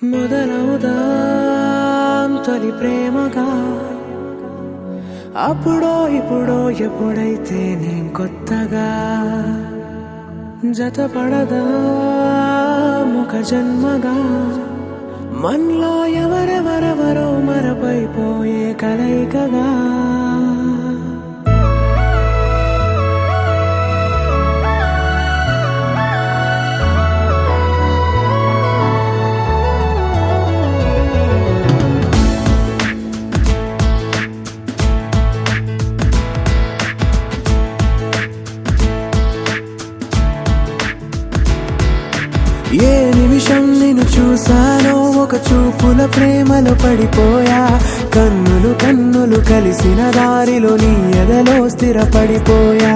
మొదలవుదాం తొలి ప్రేమగా అప్పుడో ఇప్పుడో ఎప్పుడైతే నేను కొత్తగా జతపడదా ముఖ జన్మగా మనలో ఎవరెవరెవరో మరపైపోయే కలయికగా ఏ నిమిషం నిన్ను చూసానో ఒక చూపుల ప్రేమలో పడిపోయా కన్నులు కన్నులు కలిసిన దారిలో నీ ఎదలో స్థిరపడిపోయా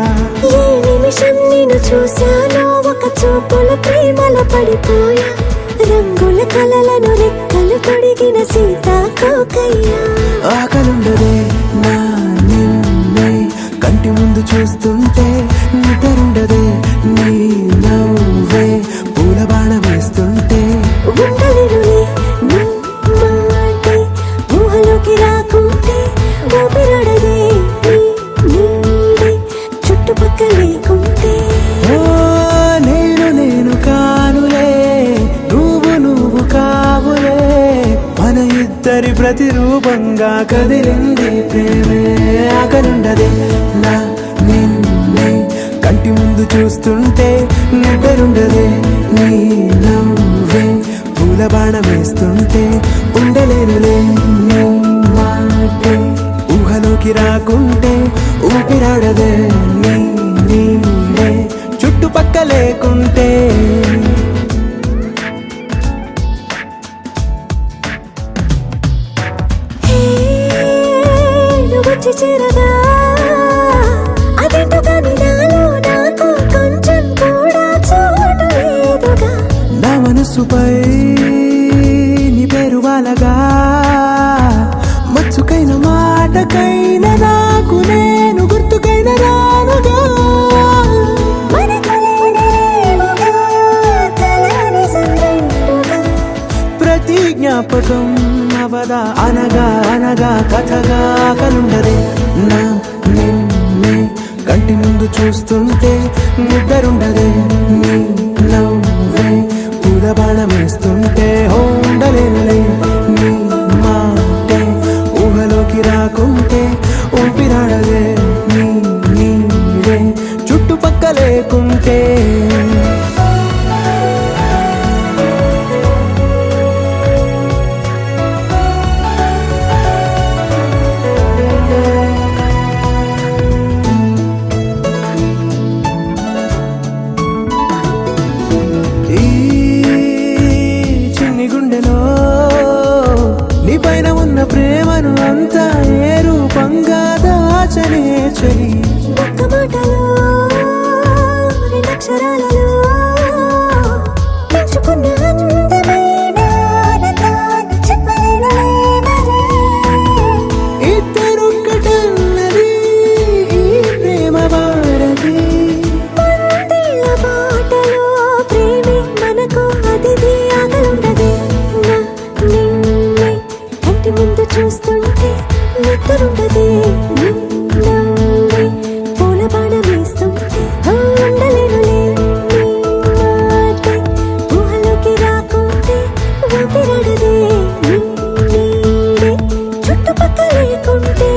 ఏ నిమిషం నిన్ను చూసానో ఒక చూపుల ప్రేమలో పడిపోయా రంగుల కలలను రెక్కలు తొడిగిన సీతాకోకయ్యా ఆకలుండదే నా నిన్నే కంటి ముందు చూస్తుంటే నిద్రుండదే నీ నవ్వే పూల బాణ వేస్తుంటే ఉండలేనులే నీ మాటే ఊహలోకి రాకుంటే ఊపిరాడదే నీ నీడే చుట్టుపక్కల లేకుంటే ఓ నేను కానులే నువ్వు కావులే మన ఇద్దరి ప్రతిరూపంగా కదిలింది ప్రేమే ఆకలుండదే నా నిన్నే కంటి ముందు చూస్తుంటే నిద్రుండదే నీ నవ్వే పూల బాణ వేస్తుంటే ఉండలేనులే నీ మాటే ఊహలోకి రాకుంటే ఊపిరాడదే నీ నీడే చుట్టుపక్క లేకుంటే వచ్చి చేరగా అదేంటో కానీ నాలో నాకు కొంచెం కూడా చోటు లేదుగా నా మనసుపై నీ పేరు వాలగా మచ్చుకైన మాటకైన నాకు నేను గుర్తుకైన రానుగా మనకులేనిరేవుగా కలని సంద్రెండుగా ప్రతి జ్ఞాపకం అవదా అనగా అనగా కథగా కలుండదే నా నిన్నే కంటి ముందు చూస్తుంటే నిద్రుండదే నీ నవ్వే పూల బాణం వేస్తుంటే ఉండలేనులే నీ మాటే ఊహలోకి రాకుంటే ఊపిరాడదే నీ నీడే చుట్టుపక్క లేకుంటే ఈ చిన్ని గుండెలో నీ పైన ఉన్న ప్రేమను అంతా ఏ రూపంగా దాచనే చలి ఒక్క మాటలో రెండక్షరాలలో పెంచుకున్న అందమైన ఆనందాన్ని చెప్పలేనులే మరి. ఇద్దరొక్కటన్నది ఈ ప్రేమ వాడది వందేళ్ల బాటలో ప్రేమే మనకు అతిథి ఆగలుండదే నా నిన్నే కంటి ముందు చూస్తుంటే నిద్రుండదే నీ నవ్వే పూల బాణ వేస్తుంటే ఉండలేనులే నీ మాటే ఊహలోకి రాకుంటే ఊపిరాడదే నీ నీడే చుట్టుపక్కల లేకుంటే